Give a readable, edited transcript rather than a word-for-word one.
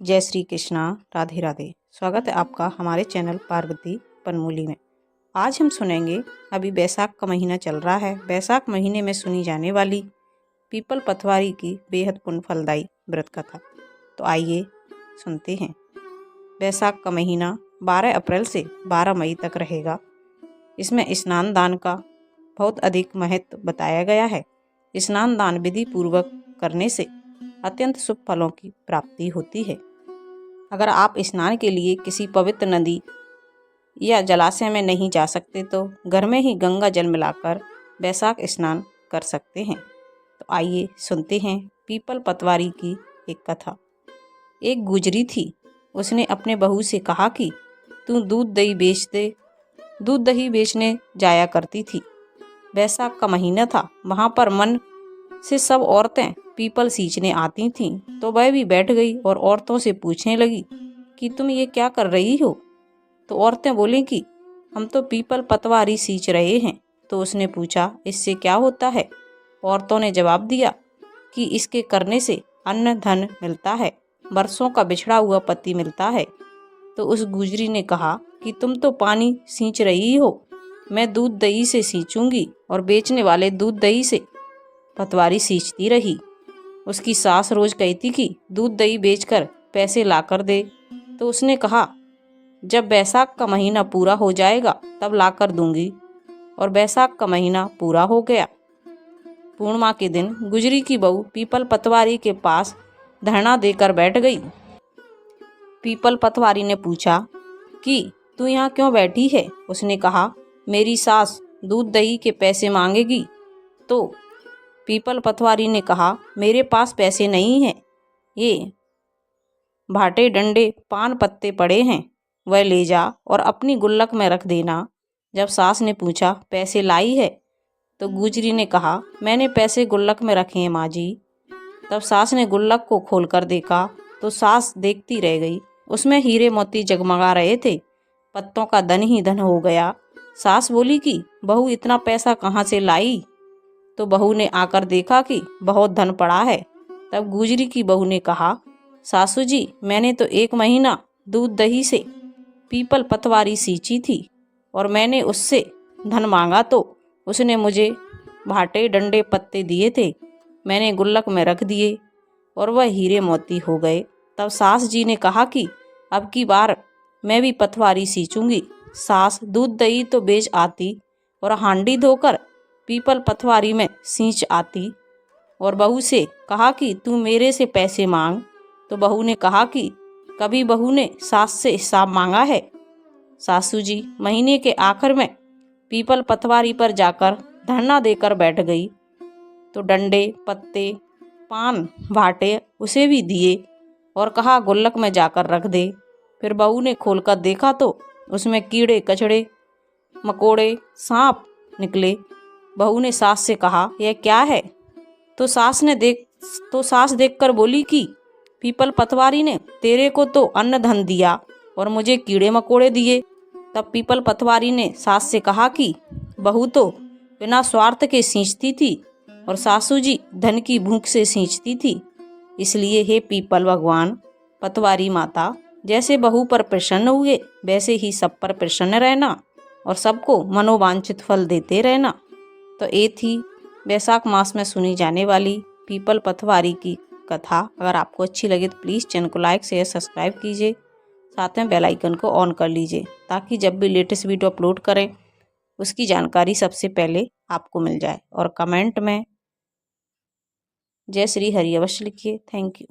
जय श्री कृष्णा, राधे राधे। स्वागत है आपका हमारे चैनल पार्वती पनमूली में। आज हम सुनेंगे, अभी बैसाख का महीना चल रहा है, बैसाख महीने में सुनी जाने वाली पीपल पतवारी की बेहद पुण्य फलदायी व्रत कथा। तो आइए सुनते हैं। बैसाख का महीना 12 अप्रैल से 12 मई तक रहेगा। इसमें स्नान दान का बहुत अधिक महत्व बताया गया है। स्नान दान विधि पूर्वक करने से अत्यंत शुभ फलों की प्राप्ति होती है। अगर आप स्नान के लिए किसी पवित्र नदी या जलाशय में नहीं जा सकते तो घर में ही गंगा जल मिलाकर बैसाख स्नान कर सकते हैं। तो आइए सुनते हैं पीपल पतवारी की एक कथा। एक गुजरी थी, उसने अपने बहू से कहा कि तू दूध दही बेच दे। दूध दही बेचने जाया करती थी। बैसाख का महीना था, वहाँ पर मन से सब औरतें पीपल सींचने आती थीं, तो वह भी बैठ गई और औरतों से पूछने लगी कि तुम ये क्या कर रही हो। तो औरतें बोली कि हम तो पीपल पतवारी सींच रहे हैं। तो उसने पूछा, इससे क्या होता है। औरतों ने जवाब दिया कि इसके करने से अन्न धन मिलता है, बरसों का बिछड़ा हुआ पति मिलता है। तो उस गुजरी ने कहा कि तुम तो पानी सींच रही हो, मैं दूध दही से सींचूंगी। और बेचने वाले दूध दही से पतवारी सींचती रही। उसकी सास रोज कहती कि दूध दही बेचकर पैसे ला कर दे। तो उसने कहा, जब बैसाख का महीना पूरा हो जाएगा तब ला कर दूंगी। और बैसाख का महीना पूरा हो गया। पूर्णिमा के दिन गुजरी की बहू पीपल पतवारी के पास धरना देकर बैठ गई। पीपल पतवारी ने पूछा कि तू यहाँ क्यों बैठी है। उसने कहा, मेरी सास दूध दही के पैसे मांगेगी। तो पीपल पतवारी ने कहा, मेरे पास पैसे नहीं हैं, ये भाटे डंडे पान पत्ते पड़े हैं, वह ले जा और अपनी गुल्लक में रख देना। जब सास ने पूछा, पैसे लाई है। तो गुजरी ने कहा, मैंने पैसे गुल्लक में रखे हैं माँ जी। तब सास ने गुल्लक को खोल कर देखा तो सास देखती रह गई। उसमें हीरे मोती जगमगा रहे थे। पत्तों का धन ही धन हो गया। सास बोली कि बहू इतना पैसा कहाँ से लाई। तो बहू ने आकर देखा कि बहुत धन पड़ा है। तब गुजरी की बहू ने कहा, सासू जी, मैंने तो 1 महीना दूध दही से पीपल पतवारी सींची थी और मैंने उससे धन मांगा तो उसने मुझे भाटे डंडे पत्ते दिए थे, मैंने गुल्लक में रख दिए और वह हीरे मोती हो गए। तब सास जी ने कहा कि अब की बार मैं भी पतवारी सींचूंगी। सास दूध दही तो बेच आती और हांडी धोकर पीपल पतवारी में सींच आती और बहू से कहा कि तू मेरे से पैसे मांग। तो बहू ने कहा कि कभी बहू ने सास से हिसाब मांगा है। सासू जी महीने के आखिर में पीपल पतवारी पर जाकर धरना देकर बैठ गई। तो डंडे पत्ते पान भाटे उसे भी दिए और कहा, गुल्लक में जाकर रख दे। फिर बहू ने खोलकर देखा तो उसमें कीड़े कचड़े मकोड़े सांप निकले। बहू ने सास से कहा, यह क्या है। तो सास देखकर बोली कि पीपल पतवारी ने तेरे को तो अन्न धन दिया और मुझे कीड़े मकोड़े दिए। तब पीपल पतवारी ने सास से कहा कि बहू तो बिना स्वार्थ के सींचती थी और सासू जी धन की भूख से सींचती थी। इसलिए हे पीपल भगवान पतवारी माता, जैसे बहू पर प्रसन्न हुए वैसे ही सब पर प्रसन्न रहना और सबको मनोवांछित फल देते रहना। तो ये थी बैसाख मास में सुनी जाने वाली पीपल पतवारी की कथा। अगर आपको अच्छी लगे तो प्लीज़ चैनल को लाइक शेयर सब्सक्राइब कीजिए, साथ में बेल आइकन को ऑन कर लीजिए ताकि जब भी लेटेस्ट वीडियो अपलोड करें उसकी जानकारी सबसे पहले आपको मिल जाए। और कमेंट में जय श्री हरि अवश्य लिखिए। Thank you.